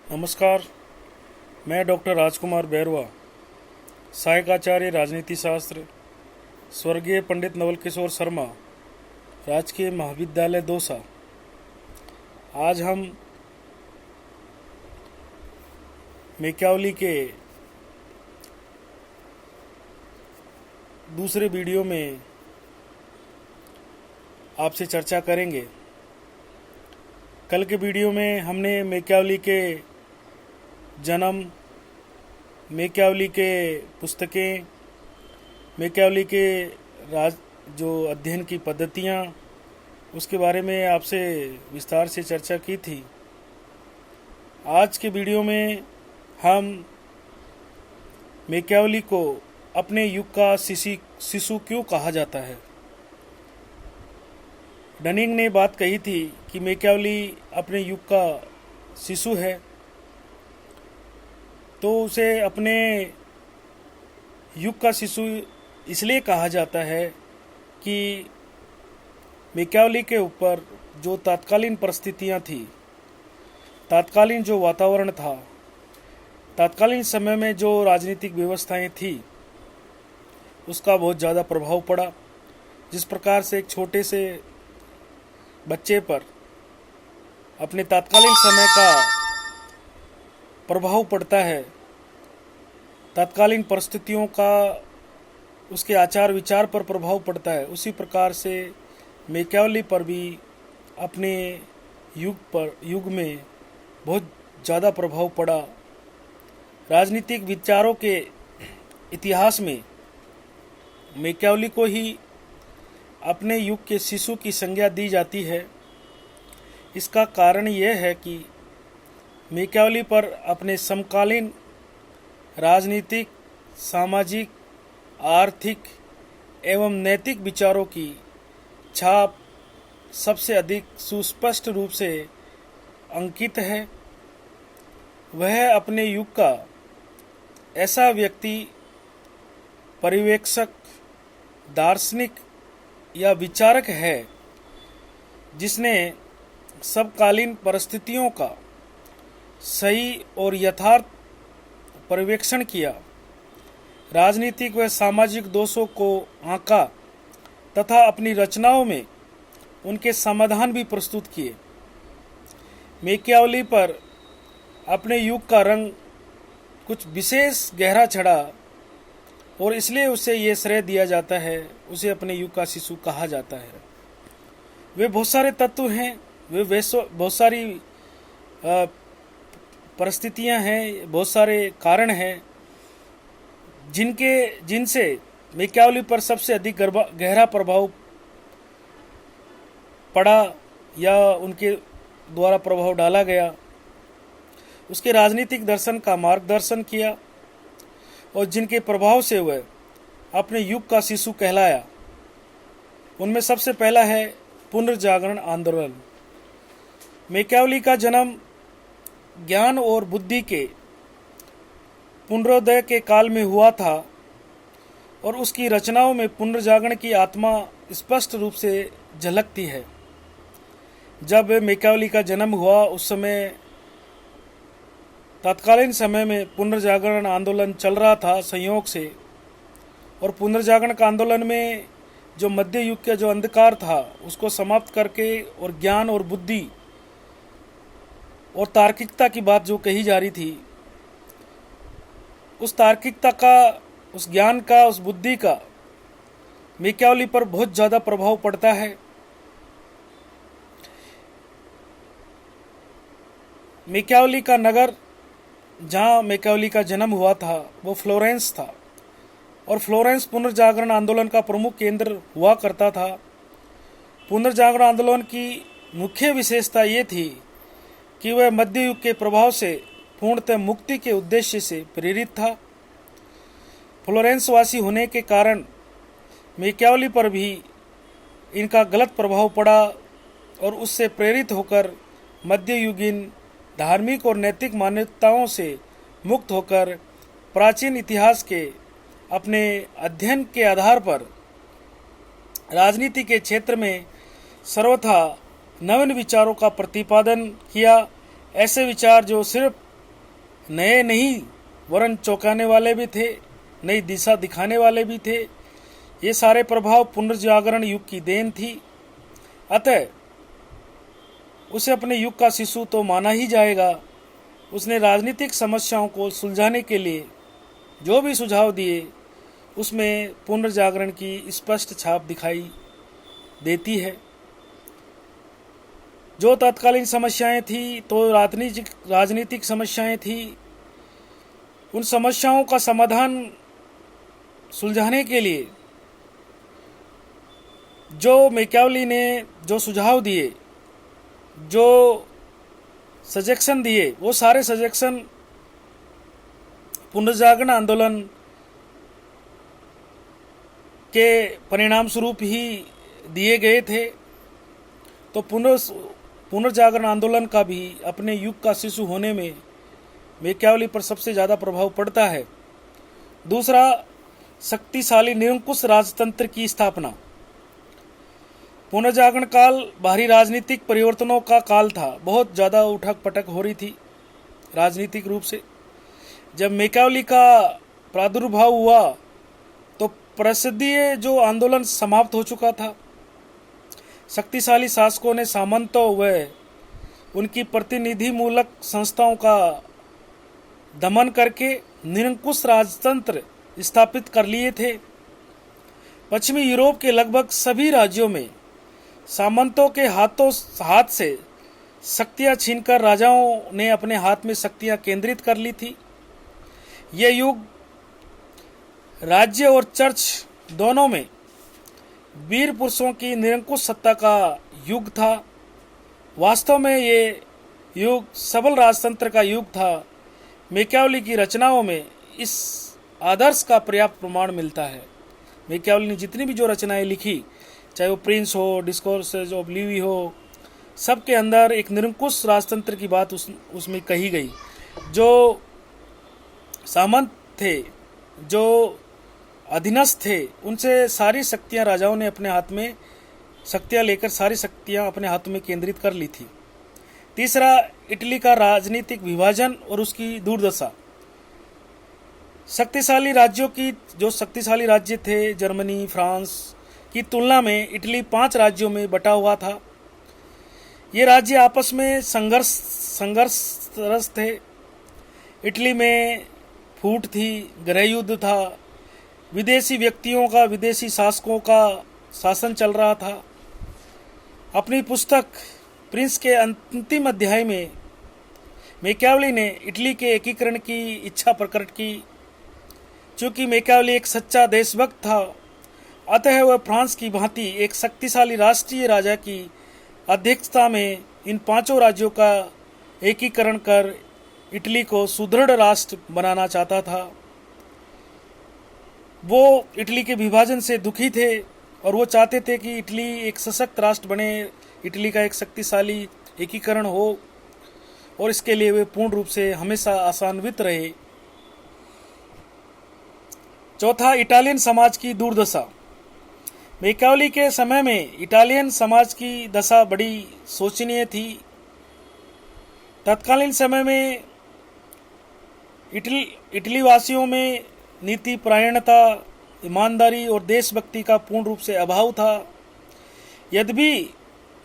नमस्कार। मैं डॉक्टर राजकुमार बैरवा, सहायक आचार्य राजनीति शास्त्र, स्वर्गीय पंडित नवल किशोर शर्मा, राजकीय महाविद्यालय दौसा। आज हम मेक्यावली के दूसरे वीडियो में आपसे चर्चा करेंगे। कल के वीडियो में हमने मेक्यावली के जन्म, मेक्यावली के पुस्तकें, मेक्यावली के जो अध्ययन की पद्धतियाँ, उसके बारे में आपसे विस्तार से चर्चा की थी। आज के वीडियो में हम मेक्यावली को अपने युग का शिशु क्यों कहा जाता है। डनिंग ने बात कही थी कि मेक्यावली अपने युग का शिशु है, तो उसे अपने युग का शिशु इसलिए कहा जाता है कि मेक्यावली के ऊपर जो तत्कालीन परिस्थितियां थी, तत्कालीन जो वातावरण था, तत्कालीन समय में जो राजनीतिक व्यवस्थाएं थी, उसका बहुत ज़्यादा प्रभाव पड़ा। जिस प्रकार से एक छोटे से बच्चे पर अपने तत्कालीन समय का प्रभाव पड़ता है, तत्कालीन परिस्थितियों का उसके आचार विचार पर प्रभाव पड़ता है, उसी प्रकार से मेक्यावली पर भी अपने युग में बहुत ज़्यादा प्रभाव पड़ा। राजनीतिक विचारों के इतिहास में मेक्यावली को ही अपने युग के शिशु की संज्ञा दी जाती है। इसका कारण यह है कि मेक्यावली पर अपने समकालीन राजनीतिक, सामाजिक, आर्थिक एवं नैतिक विचारों की छाप सबसे अधिक सुस्पष्ट रूप से अंकित है। वह अपने युग का ऐसा व्यक्ति, पर्यवेक्षक, दार्शनिक या विचारक है जिसने समकालीन परिस्थितियों का सही और यथार्थ पर्यवेक्षण किया, राजनीतिक व सामाजिक दोषों को आंका तथा अपनी रचनाओं में उनके समाधान भी प्रस्तुत किए। मेक्यावली पर अपने युग का रंग कुछ विशेष गहरा चढ़ा और इसलिए उसे ये श्रेय दिया जाता है, उसे अपने युग का शिशु कहा जाता है। वे बहुत सारे तत्व हैं, वे बहुत सारी परिस्थितियां हैं, बहुत सारे कारण हैं जिनसे मेक्यावली पर सबसे अधिक गहरा प्रभाव पड़ा या उनके द्वारा प्रभाव डाला गया। उसके राजनीतिक दर्शन का मार्गदर्शन किया और जिनके प्रभाव से वह अपने युग का शिशु कहलाया, उनमें सबसे पहला है पुनर्जागरण आंदोलन। मेक्यावली का जन्म ज्ञान और बुद्धि के पुनरोदय के काल में हुआ था और उसकी रचनाओं में पुनर्जागरण की आत्मा स्पष्ट रूप से झलकती है। जब मेक्यावली का जन्म हुआ उस समय तत्कालीन समय में पुनर्जागरण आंदोलन चल रहा था संयोग से, और पुनर्जागरण का आंदोलन में जो मध्य युग का जो अंधकार था उसको समाप्त करके और ज्ञान और बुद्धि और तार्किकता की बात जो कही जा रही थी, उस तार्किकता का, उस ज्ञान का, उस बुद्धि का मेक्यावली पर बहुत ज़्यादा प्रभाव पड़ता है। मेक्यावली का नगर जहाँ मेक्यावली का जन्म हुआ था वो फ्लोरेंस था, और फ्लोरेंस पुनर्जागरण आंदोलन का प्रमुख केंद्र हुआ करता था। पुनर्जागरण आंदोलन की मुख्य विशेषता ये थी कि वह मध्य युग के प्रभाव से पूर्णतः मुक्ति के उद्देश्य से प्रेरित था। फ्लोरेंस वासी होने के कारण मेक्यावली पर भी इनका गलत प्रभाव पड़ा और उससे प्रेरित होकर मध्ययुगीन धार्मिक और नैतिक मान्यताओं से मुक्त होकर प्राचीन इतिहास के अपने अध्ययन के आधार पर राजनीति के क्षेत्र में सर्वथा नवीन विचारों का प्रतिपादन किया। ऐसे विचार जो सिर्फ नए नहीं वरन चौंकाने वाले भी थे, नई दिशा दिखाने वाले भी थे। ये सारे प्रभाव पुनर्जागरण युग की देन थी। अतः उसे अपने युग का शिशु तो माना ही जाएगा। उसने राजनीतिक समस्याओं को सुलझाने के लिए जो भी सुझाव दिए उसमें पुनर्जागरण की स्पष्ट छाप दिखाई देती है। जो तत्कालीन समस्याएं थी तो राजनीतिक समस्याएं थी। उन समस्याओं का समाधान सुलझाने के लिए जो मैकियावेली ने जो सुझाव दिए, जो सजेशन दिए, वो सारे सजेशन पुनर्जागरण आंदोलन के परिणाम स्वरूप ही दिए गए थे। तो पुनर्जागरण आंदोलन का भी अपने युग का शिशु होने में मैकियावेली पर सबसे ज़्यादा प्रभाव पड़ता है। दूसरा, शक्तिशाली निरंकुश राजतंत्र की स्थापना। पुनर्जागरण काल बाहरी राजनीतिक परिवर्तनों का काल था। बहुत ज़्यादा उठक पटक हो रही थी राजनीतिक रूप से। जब मैकियावेली का प्रादुर्भाव हुआ तो प्रसिद्धीय जो आंदोलन समाप्त हो चुका था। शक्तिशाली शासकों ने सामंतों व उनकी प्रतिनिधिमूलक संस्थाओं का दमन करके निरंकुश राजतंत्र स्थापित कर लिए थे। पश्चिमी यूरोप के लगभग सभी राज्यों में सामंतों के हाथ से शक्तियां छीनकर राजाओं ने अपने हाथ में शक्तियां केंद्रित कर ली थी। यह युग राज्य और चर्च दोनों में वीर पुरुषों की निरंकुश सत्ता का युग था। वास्तव में ये युग सबल राजतंत्र का युग था। मैकियावेली की रचनाओं में इस आदर्श का पर्याप्त प्रमाण मिलता है। मैकियावेली ने जितनी भी जो रचनाएं लिखी, चाहे वो प्रिंस हो, डिस्कोर्सेस ऑफ लिवी हो, सबके अंदर एक निरंकुश राजतंत्र की बात उसमें कही गई। जो सामंत थे, जो अधीनस्थ थे, उनसे सारी शक्तियां राजाओं ने अपने हाथ में शक्तियां लेकर सारी शक्तियां अपने हाथों में केंद्रित कर ली थी। तीसरा, इटली का राजनीतिक विभाजन और उसकी दुर्दशा। शक्तिशाली राज्य थे जर्मनी, फ्रांस की तुलना में इटली 5 राज्यों में बटा हुआ था। ये राज्य आपस में संघर्षरत थे। इटली में फूट थी, गृह युद्ध था, विदेशी व्यक्तियों का, विदेशी शासकों का शासन चल रहा था। अपनी पुस्तक प्रिंस के अंतिम अध्याय में मैकियावेली ने इटली के एकीकरण की इच्छा प्रकट की। चूंकि मैकियावेली एक सच्चा देशभक्त था, अतः वह फ्रांस की भांति एक शक्तिशाली राष्ट्रीय राजा की अध्यक्षता में इन 5 राज्यों का एकीकरण कर इटली को सुदृढ़ राष्ट्र बनाना चाहता था। वो इटली के विभाजन से दुखी थे और वो चाहते थे कि इटली एक सशक्त राष्ट्र बने, इटली का एक शक्तिशाली एकीकरण हो, और इसके लिए वे पूर्ण रूप से हमेशा आशान्वित रहे। चौथा, इटालियन समाज की दुर्दशा। मैकियावेली के समय में इटालियन समाज की दशा बड़ी शोचनीय थी। तत्कालीन समय में इटली वासियों में नीति परायणता, ईमानदारी और देशभक्ति का पूर्ण रूप से अभाव था। यद्यपि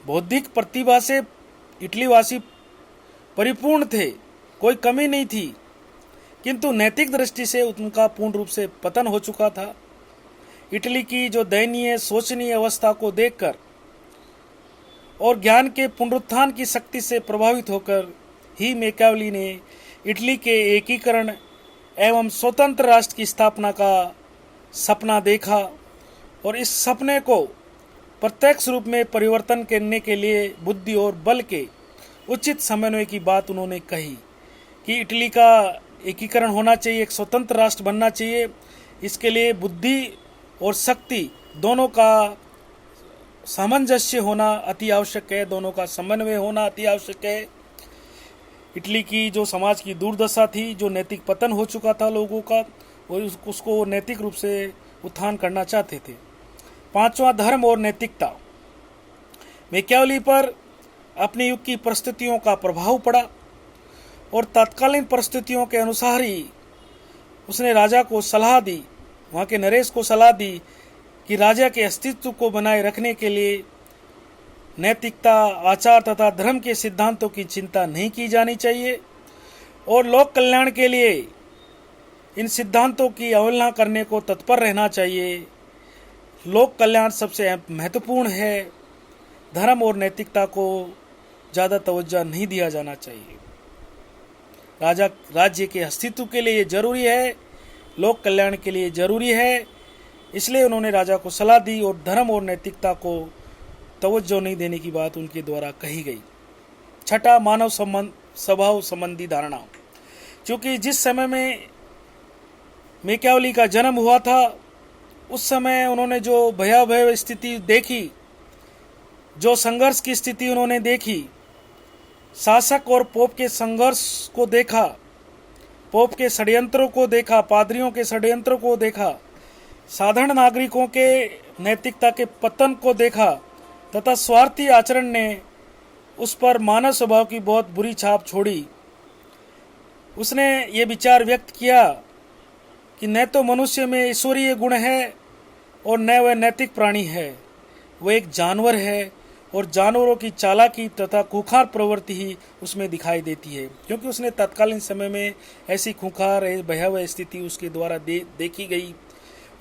बौद्धिक प्रतिभा से इटली वासी परिपूर्ण थे, कोई कमी नहीं थी, किंतु नैतिक दृष्टि से उनका पूर्ण रूप से पतन हो चुका था। इटली की जो दयनीय शोचनीय अवस्था को देखकर और ज्ञान के पुनरुत्थान की शक्ति से प्रभावित होकर ही मैकियावेली ने इटली के एकीकरण एवं स्वतंत्र राष्ट्र की स्थापना का सपना देखा, और इस सपने को प्रत्यक्ष रूप में परिवर्तन करने के लिए बुद्धि और बल के उचित समन्वय की बात उन्होंने कही कि इटली का एकीकरण होना चाहिए, एक स्वतंत्र राष्ट्र बनना चाहिए। इसके लिए बुद्धि और शक्ति दोनों का सामंजस्य होना अति आवश्यक है, दोनों का समन्वय होना अति आवश्यक है। इटली की जो समाज की दुर्दशा थी, जो नैतिक पतन हो चुका था लोगों का, और उसको नैतिक रूप से उत्थान करना चाहते थे। 5वां, धर्म और नैतिकता। मैकियावेली पर अपने युग की परिस्थितियों का प्रभाव पड़ा। और तत्कालीन परिस्थितियों के अनुसार ही उसने राजा को सलाह दी, वहाँ के नरेश को सलाह दी कि राजा के अस्तित्व को बनाए रखने के लिए नैतिकता, आचार तथा धर्म के सिद्धांतों की चिंता नहीं की जानी चाहिए और लोक कल्याण के लिए इन सिद्धांतों की अवहेलना करने को तत्पर रहना चाहिए। लोक कल्याण सबसे महत्वपूर्ण है, धर्म और नैतिकता को ज़्यादा तवज्जो नहीं दिया जाना चाहिए। राज्य के अस्तित्व के लिए ये जरूरी है, लोक कल्याण के लिए जरूरी है, इसलिए उन्होंने राजा को सलाह दी और धर्म और नैतिकता को तवज्जो नहीं देने की बात उनके द्वारा कही गई। छठा, मानव स्वभाव संबंधी धारणा। क्योंकि जिस समय में मैकियावेली का जन्म हुआ था उस समय उन्होंने जो भयावह स्थिति देखी, जो संघर्ष की स्थिति उन्होंने देखी, शासक और पोप के संघर्ष को देखा, पोप के षड्यंत्रों को देखा, पादरियों के षड्यंत्रों को देखा, साधारण नागरिकों के नैतिकता के पतन को देखा तथा स्वार्थी आचरण ने उस पर मानव स्वभाव की बहुत बुरी छाप छोड़ी। उसने ये विचार व्यक्त किया कि न तो मनुष्य में ईश्वरीय गुण है और न वह नैतिक प्राणी है, वह एक जानवर है और जानवरों की चालाकी तथा खूंखार प्रवृत्ति ही उसमें दिखाई देती है। क्योंकि उसने तत्कालीन समय में ऐसी खूंखार भयावह स्थिति उसके द्वारा देखी गई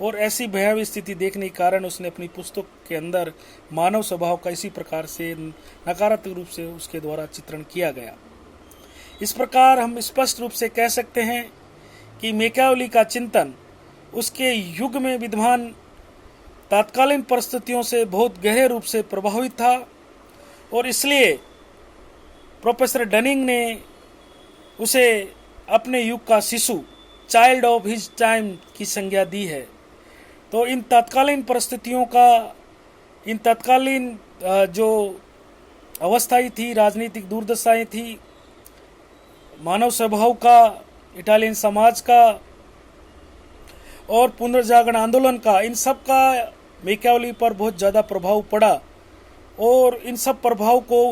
और ऐसी भयावह स्थिति देखने के कारण उसने अपनी पुस्तक के अंदर मानव स्वभाव का इसी प्रकार से नकारात्मक रूप से उसके द्वारा चित्रण किया गया। इस प्रकार हम स्पष्ट रूप से कह सकते हैं कि मैकियावेली का चिंतन उसके युग में विद्यमान तत्कालीन परिस्थितियों से बहुत गहरे रूप से प्रभावित था और इसलिए प्रोफेसर डनिंग ने उसे अपने युग का शिशु, चाइल्ड ऑफ हिज टाइम की संज्ञा दी है। तो इन तत्कालीन परिस्थितियों का, इन तत्कालीन जो अवस्थाएं थी, राजनीतिक दुर्दशाएं थी, मानव स्वभाव का, इटालियन समाज का और पुनर्जागरण आंदोलन का, इन सब का मैकियावेली पर बहुत ज़्यादा प्रभाव पड़ा और इन सब प्रभाव को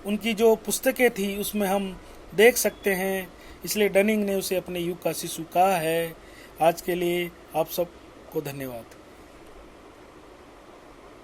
उनकी जो पुस्तकें थी उसमें हम देख सकते हैं। इसलिए डनिंग ने उसे अपने युग का शिशु कहा है। आज के लिए आप सबको धन्यवाद।